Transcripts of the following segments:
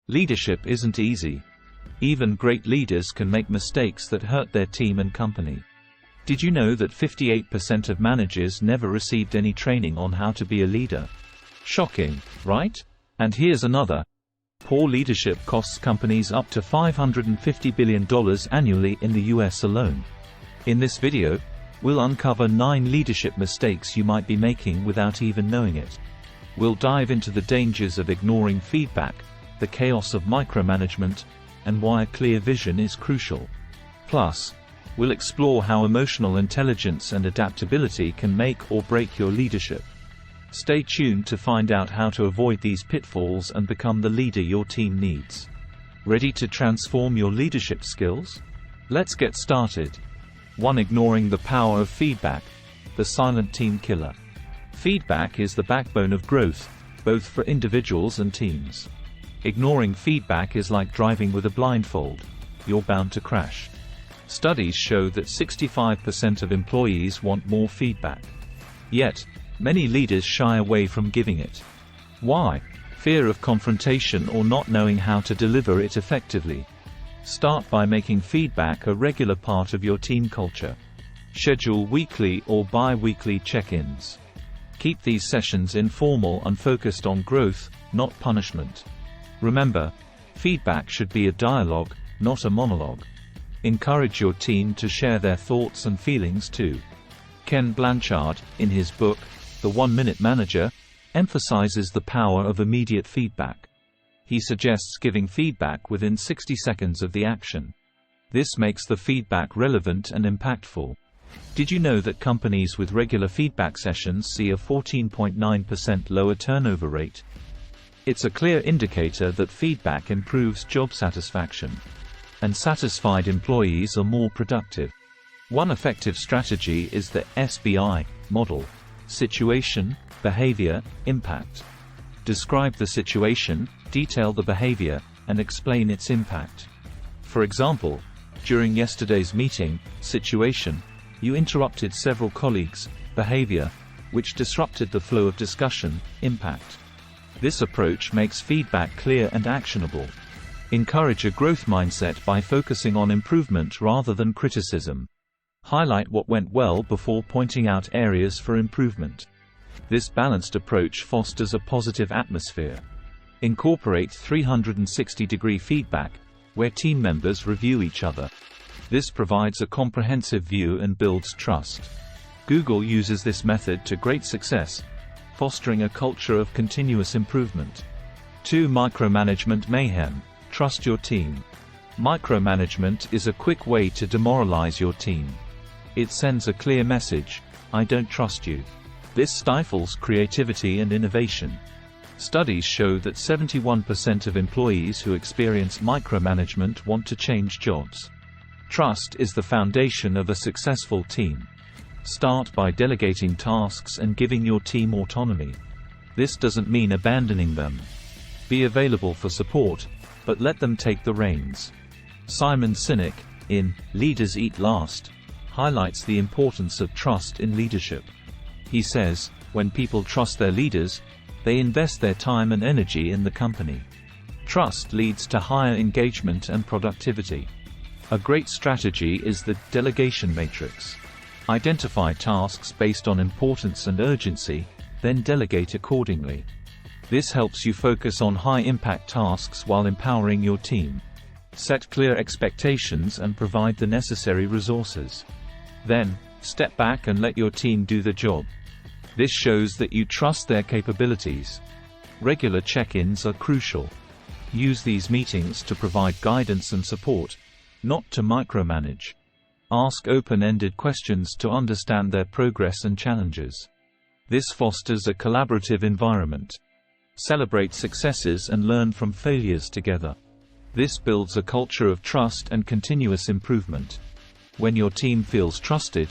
Leadership isn't easy. Even great leaders can make mistakes that hurt their team and company. Did you know that 58% of managers never received any training on how to be a leader? Shocking, right? And here's another. Poor leadership costs companies up to $550 billion annually in the US alone. In this video, we'll uncover 9 leadership mistakes you might be making without even knowing it. We'll dive into the dangers of ignoring feedback, the chaos of micromanagement, and why a clear vision is crucial. Plus, we'll explore how emotional intelligence and adaptability can make or break your leadership. Stay tuned to find out how to avoid these pitfalls and become the leader your team needs. Ready to transform your leadership skills? Let's get started. 1. Ignoring the power of feedback, the silent team killer. Feedback is the backbone of growth, both for individuals and teams. Ignoring feedback is like driving with a blindfold. You're bound to crash. Studies show that 65% of employees want more feedback. Yet, many leaders shy away from giving it. Why? Fear of confrontation or not knowing how to deliver it effectively. Start by making feedback a regular part of your team culture. Schedule weekly or bi-weekly check-ins. Keep these sessions informal and focused on growth, not punishment. Remember, feedback should be a dialogue, not a monologue. Encourage your team to share their thoughts and feelings too. Ken Blanchard, in his book, The 1-Minute Manager, emphasizes the power of immediate feedback. He suggests giving feedback within 60 seconds of the action. This makes the feedback relevant and impactful. Did you know that companies with regular feedback sessions see a 14.9% lower turnover rate? It's a clear indicator that feedback improves job satisfaction. And satisfied employees are more productive. One effective strategy is the SBI model: situation, behavior, impact. Describe the situation, detail the behavior, and explain its impact. For example, during yesterday's meeting, situation, you interrupted several colleagues. Behavior, which disrupted the flow of discussion. Impact. This approach makes feedback clear and actionable. Encourage a growth mindset by focusing on improvement rather than criticism. Highlight what went well before pointing out areas for improvement. This balanced approach fosters a positive atmosphere. Incorporate 360-degree feedback, where team members review each other. This provides a comprehensive view and builds trust. Google uses this method to great success, fostering a culture of continuous improvement. 2. Micromanagement mayhem. Trust your team. Micromanagement is a quick way to demoralize your team. It sends a clear message: I don't trust you. This stifles creativity and innovation. Studies show that 71% of employees who experience micromanagement want to change jobs. Trust is the foundation of a successful team. Start by delegating tasks and giving your team autonomy. This doesn't mean abandoning them. Be available for support, but let them take the reins. Simon Sinek, in Leaders Eat Last, highlights the importance of trust in leadership. He says, when people trust their leaders, they invest their time and energy in the company. Trust leads to higher engagement and productivity. A great strategy is the delegation matrix. Identify tasks based on importance and urgency, then delegate accordingly. This helps you focus on high-impact tasks while empowering your team. Set clear expectations and provide the necessary resources. Then, step back and let your team do the job. This shows that you trust their capabilities. Regular check-ins are crucial. Use these meetings to provide guidance and support, not to micromanage. Ask open-ended questions to understand their progress and challenges. This fosters a collaborative environment. Celebrate successes and learn from failures together. This builds a culture of trust and continuous improvement. When your team feels trusted,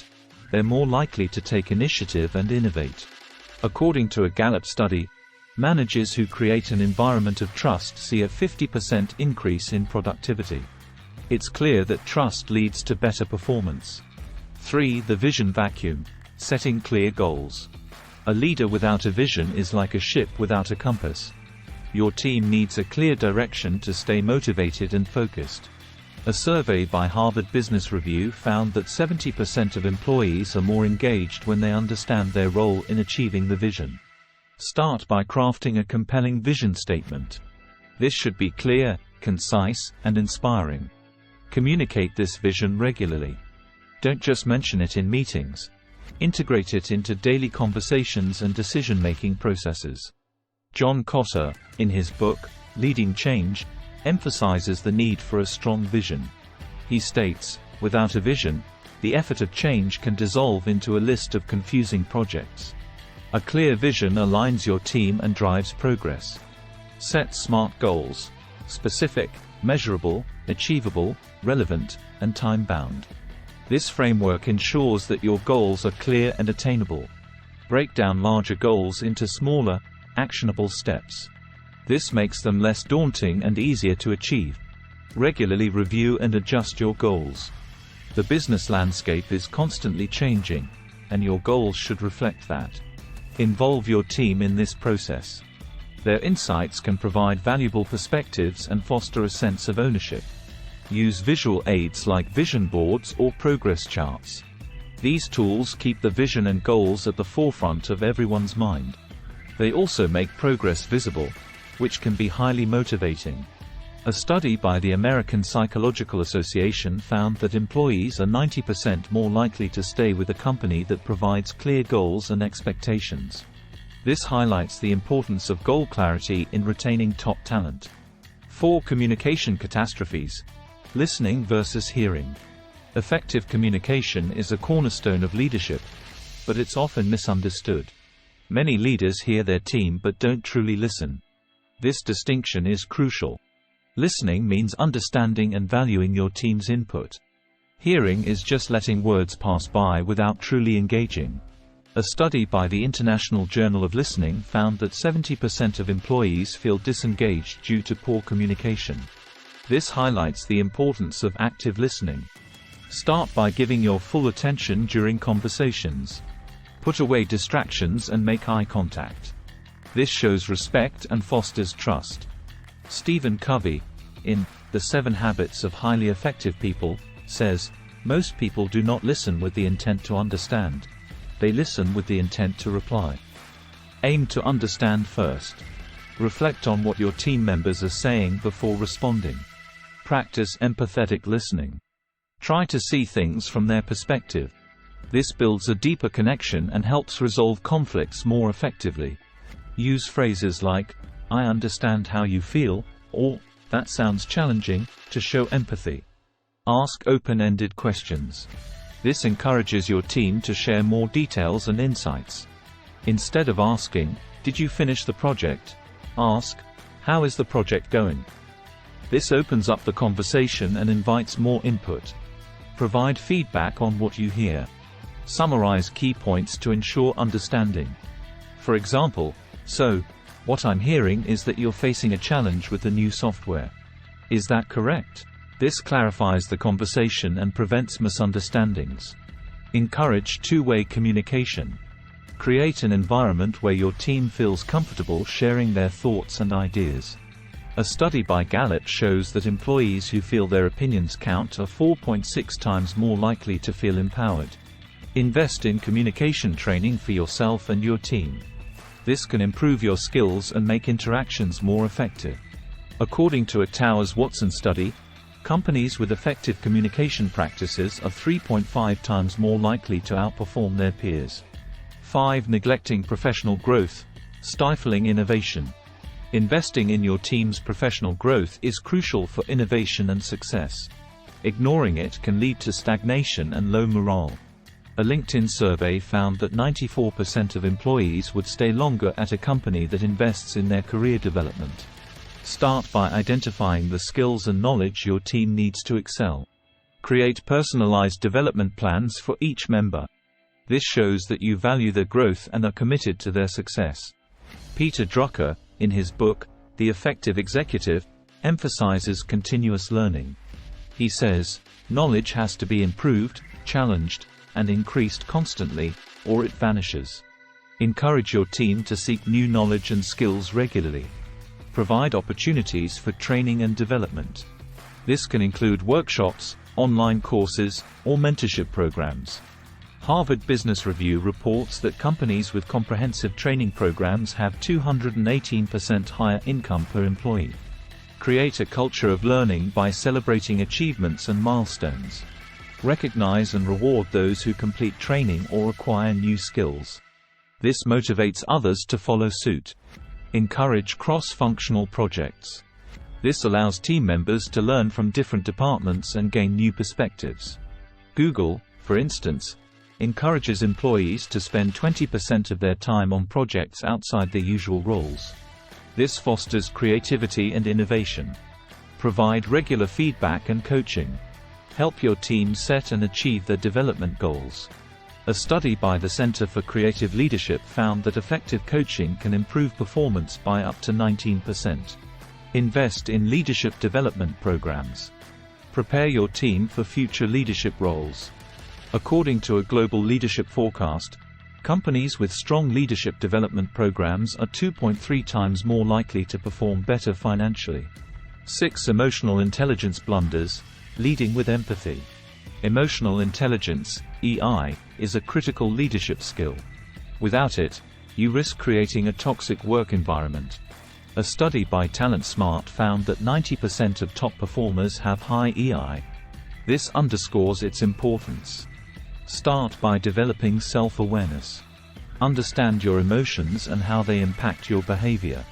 they're more likely to take initiative and innovate. According to a Gallup study, managers who create an environment of trust see a 50% increase in productivity. It's clear that trust leads to better performance. 3. The vision vacuum. Setting clear goals. A leader without a vision is like a ship without a compass. Your team needs a clear direction to stay motivated and focused. A survey by Harvard Business Review found that 70% of employees are more engaged when they understand their role in achieving the vision. Start by crafting a compelling vision statement. This should be clear, concise, and inspiring. Communicate this vision regularly. Don't just mention it in meetings. Integrate it into daily conversations and decision-making processes. John Kotter, in his book, Leading Change, emphasizes the need for a strong vision. He states, "Without a vision, the effort of change can dissolve into a list of confusing projects. A clear vision aligns your team and drives progress. Set SMART goals: specific, measurable, achievable, relevant, and time-bound. This framework ensures that your goals are clear and attainable. Break down larger goals into smaller, actionable steps. This makes them less daunting and easier to achieve. Regularly review and adjust your goals. The business landscape is constantly changing, and your goals should reflect that. Involve your team in this process. Their insights can provide valuable perspectives and foster a sense of ownership. Use visual aids like vision boards or progress charts. These tools keep the vision and goals at the forefront of everyone's mind. They also make progress visible, which can be highly motivating. A study by the American Psychological Association found that employees are 90% more likely to stay with a company that provides clear goals and expectations. This highlights the importance of goal clarity in retaining top talent. 4 communication catastrophes. Listening versus hearing. Effective communication is a cornerstone of leadership, but it's often misunderstood. Many leaders hear their team but don't truly listen. This distinction is crucial. Listening means understanding and valuing your team's input. Hearing is just letting words pass by without truly engaging. A study by the International Journal of Listening found that 70% of employees feel disengaged due to poor communication. This highlights the importance of active listening. Start by giving your full attention during conversations. Put away distractions and make eye contact. This shows respect and fosters trust. Stephen Covey, in The 7 Habits of Highly Effective People, says, "Most people do not listen with the intent to understand. They listen with the intent to reply." Aim to understand first. Reflect on what your team members are saying before responding. Practice empathetic listening. Try to see things from their perspective. This builds a deeper connection and helps resolve conflicts more effectively. Use phrases like, "I understand how you feel," or, "That sounds challenging," to show empathy. Ask open-ended questions. This encourages your team to share more details and insights. Instead of asking, "Did you finish the project?" ask, "How is the project going?" This opens up the conversation and invites more input. Provide feedback on what you hear. Summarize key points to ensure understanding. For example, "So, what I'm hearing is that you're facing a challenge with the new software. Is that correct?" This clarifies the conversation and prevents misunderstandings. Encourage two-way communication. Create an environment where your team feels comfortable sharing their thoughts and ideas. A study by Gallup shows that employees who feel their opinions count are 4.6 times more likely to feel empowered. Invest in communication training for yourself and your team. This can improve your skills and make interactions more effective. According to a Towers-Watson study, companies with effective communication practices are 3.5 times more likely to outperform their peers. 5. Neglecting professional growth, stifling innovation. Investing in your team's professional growth is crucial for innovation and success. Ignoring it can lead to stagnation and low morale. A LinkedIn survey found that 94% of employees would stay longer at a company that invests in their career development. Start by identifying the skills and knowledge your team needs to excel. Create personalized development plans for each member. This shows that you value their growth and are committed to their success. Peter Drucker, in his book, The Effective Executive, emphasizes continuous learning. He says, "Knowledge has to be improved, challenged, and increased constantly, or it vanishes." Encourage your team to seek new knowledge and skills regularly. Provide opportunities for training and development. This can include workshops, online courses, or mentorship programs. Harvard Business Review reports that companies with comprehensive training programs have 218% higher income per employee. Create a culture of learning by celebrating achievements and milestones. Recognize and reward those who complete training or acquire new skills. This motivates others to follow suit. Encourage cross-functional projects. This allows team members to learn from different departments and gain new perspectives. Google, for instance, encourages employees to spend 20% of their time on projects outside their usual roles. This fosters creativity and innovation. Provide regular feedback and coaching. Help your team set and achieve their development goals. A study by the Center for Creative Leadership found that effective coaching can improve performance by up to 19%. Invest in leadership development programs. Prepare your team for future leadership roles. According to a global leadership forecast, companies with strong leadership development programs are 2.3 times more likely to perform better financially. 6 Emotional intelligence blunders. Leading with empathy. Emotional intelligence, EI, is a critical leadership skill. Without it, you risk creating a toxic work environment. A study by TalentSmart found that 90% of top performers have high EI. This underscores its importance. Start by developing self-awareness. Understand your emotions and how they impact your behavior.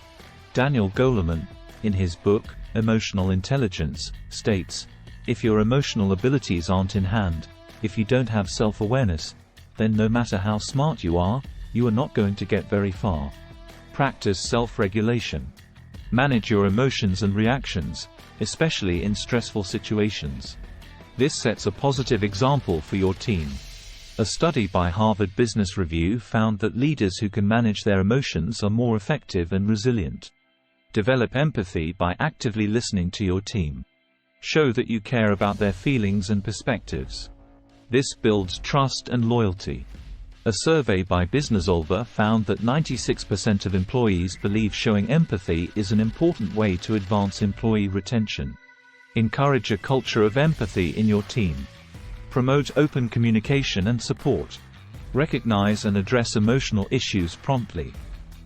Daniel Goleman, in his book, Emotional Intelligence, states, "If your emotional abilities aren't in hand, if you don't have self-awareness, then no matter how smart you are not going to get very far." Practice self-regulation. Manage your emotions and reactions, especially in stressful situations. This sets a positive example for your team. A study by Harvard Business Review found that leaders who can manage their emotions are more effective and resilient. Develop empathy by actively listening to your team. Show that you care about their feelings and perspectives. This builds trust and loyalty. A survey by Businessolver found that 96% of employees believe showing empathy is an important way to advance employee retention. Encourage a culture of empathy in your team. Promote open communication and support. Recognize and address emotional issues promptly.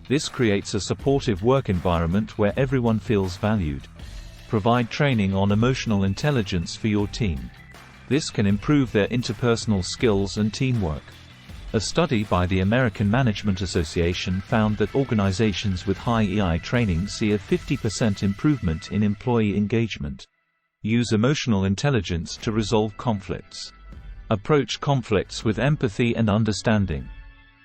This creates a supportive work environment where everyone feels valued. Provide training on emotional intelligence for your team. This can improve their interpersonal skills and teamwork. A study by the American Management Association found that organizations with high EI training see a 50% improvement in employee engagement. Use emotional intelligence to resolve conflicts. Approach conflicts with empathy and understanding.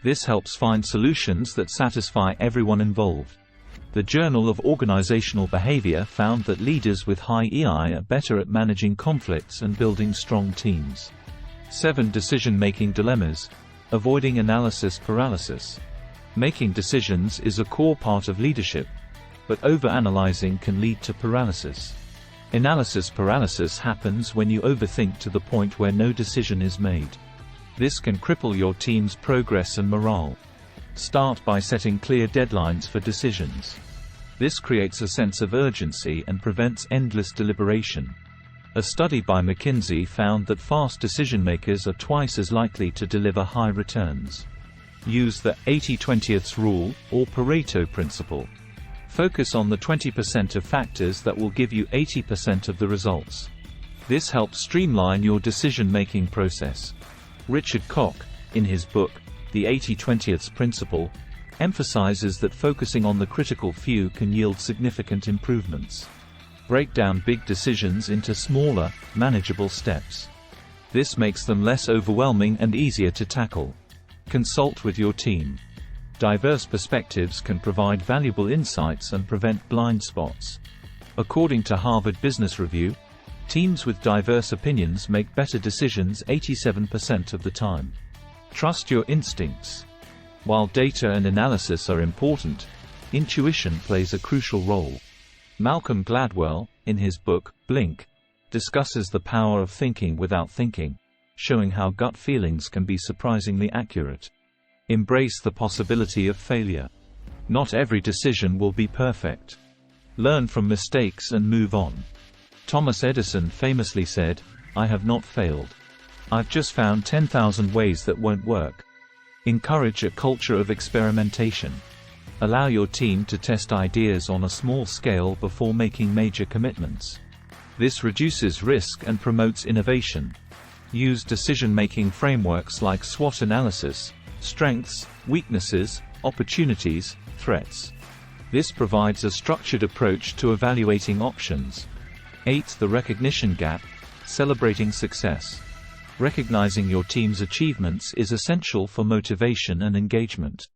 This helps find solutions that satisfy everyone involved. The Journal of Organizational Behavior found that leaders with high EI are better at managing conflicts and building strong teams. 7 Decision-making dilemmas. Avoiding analysis paralysis. Making decisions is a core part of leadership, but overanalyzing can lead to paralysis. Analysis paralysis happens when you overthink to the point where no decision is made. This can cripple your team's progress and morale. Start by setting clear deadlines for decisions. This creates a sense of urgency and prevents endless deliberation. A study by McKinsey found that fast decision-makers are twice as likely to deliver high returns. Use the 80-20th rule, or Pareto principle. Focus on the 20% of factors that will give you 80% of the results. This helps streamline your decision-making process. Richard Koch, in his book, The 80-20th Principle, emphasizes that focusing on the critical few can yield significant improvements. Break down big decisions into smaller, manageable steps. This makes them less overwhelming and easier to tackle. Consult with your team. Diverse perspectives can provide valuable insights and prevent blind spots. According to Harvard Business Review, teams with diverse opinions make better decisions 87% of the time. Trust your instincts. While data and analysis are important, intuition plays a crucial role. Malcolm Gladwell, in his book, Blink, discusses the power of thinking without thinking, showing how gut feelings can be surprisingly accurate. Embrace the possibility of failure. Not every decision will be perfect. Learn from mistakes and move on. Thomas Edison famously said, "I have not failed. I've just found 10,000 ways that won't work." Encourage a culture of experimentation. Allow your team to test ideas on a small scale before making major commitments. This reduces risk and promotes innovation. Use decision-making frameworks like SWOT analysis: strengths, weaknesses, opportunities, threats. This provides a structured approach to evaluating options. 8. The recognition gap. Celebrating success. Recognizing your team's achievements is essential for motivation and engagement.